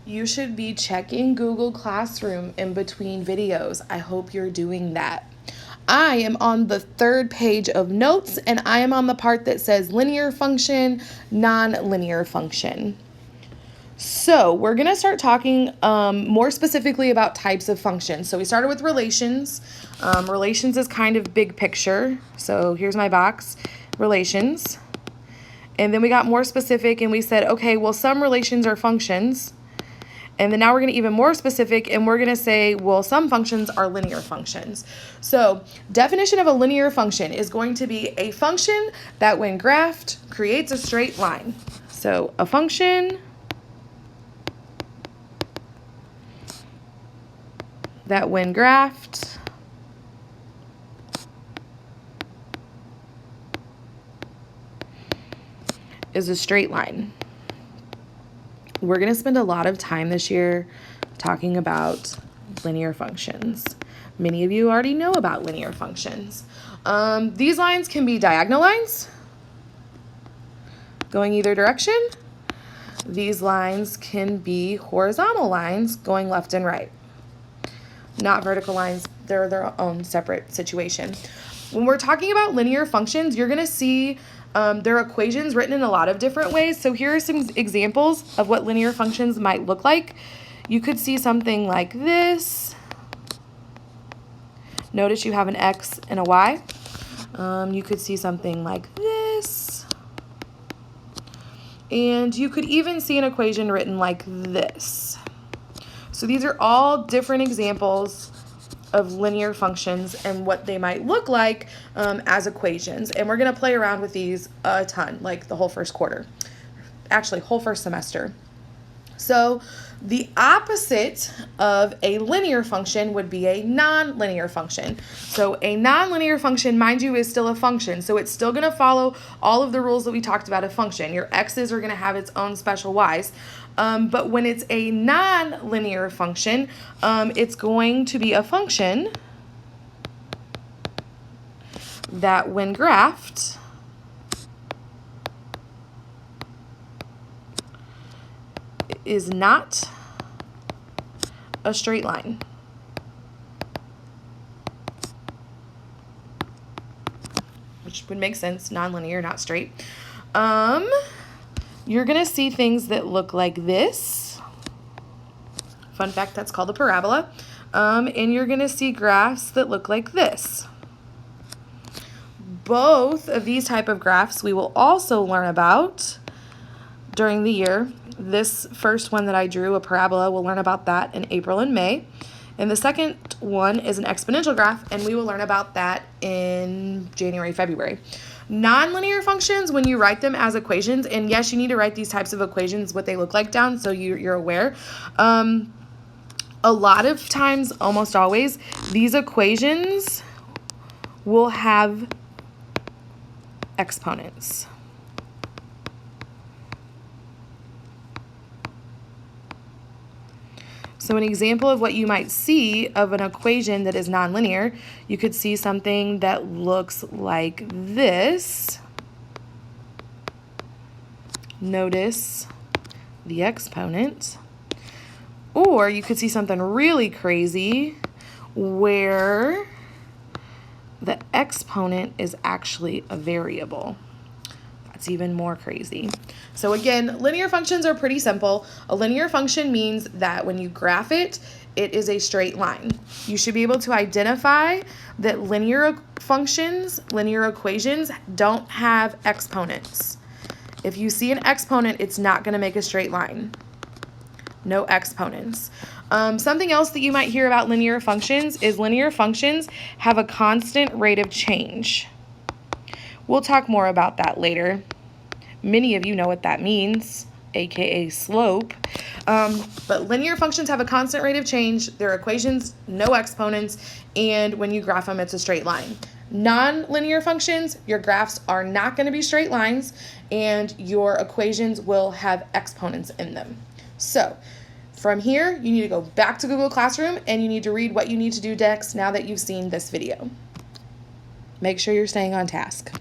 You should be checking Google Classroom in between videos. I hope you're doing that. I am on the third page of notes, and I am on the part that says linear function, non-linear function. So we're going to start talking more specifically about types of functions. So we started with relations. Relations is kind of big picture. So here's my box, relations. And then we got more specific and we said, okay, well, some relations are functions. And then now we're going to even more specific and we're going to say, well, some functions are linear functions. So definition of a linear function is going to be a function that when graphed creates a straight line. So a function that when graphed is a straight line. We're going to spend a lot of time this year talking about linear functions. Many of you already know about linear functions. These lines can be diagonal lines going either direction. These lines can be horizontal lines going left and right. Not vertical lines, they're their own separate situation. When we're talking about linear functions, you're going to see their equations written in a lot of different ways. So here are some examples of what linear functions might look like. You could see something like this. Notice you have an x and a y. You could see something like this. And you could even see an equation written like this. So these are all different examples of linear functions and what they might look like as equations. And we're going to play around with these a ton, like the whole first quarter. Actually, whole first semester. So the opposite of a linear function would be a non-linear function. So a non-linear function, mind you, is still a function. So it's still going to follow all of the rules that we talked about a function. Your x's are going to have its own special y's. But when it's a non-linear function, it's going to be a function that when graphed is not a straight line. Which would make sense, non-linear, not straight. You're going to see things that look like this. Fun fact, that's called a parabola. And you're going to see graphs that look like this. Both of these type of graphs we will also learn about during the year. This first one that I drew, a parabola, we'll learn about that in April and May. And the second one is an exponential graph, and we will learn about that in January, February. Nonlinear functions, when you write them as equations, and yes, you need to write these types of equations, what they look like down, so you're aware. A lot of times, almost always, these equations will have exponents. So an example of what you might see of an equation that is nonlinear, you could see something that looks like this. Notice the exponent. Or you could see something really crazy where the exponent is actually a variable. That's even more crazy. So again, linear functions are pretty simple. A linear function means that when you graph it, it is a straight line. You should be able to identify that linear functions, linear equations, don't have exponents. If you see an exponent, it's not going to make a straight line. No exponents. Something else that you might hear about linear functions is linear functions have a constant rate of change. We'll talk more about that later. Many of you know what that means, aka slope. But linear functions have a constant rate of change. Their equations, no exponents, and when you graph them, it's a straight line. Non-linear functions, your graphs are not going to be straight lines, and your equations will have exponents in them. So from here, you need to go back to Google Classroom, and you need to read what you need to do next now that you've seen this video. Make sure you're staying on task.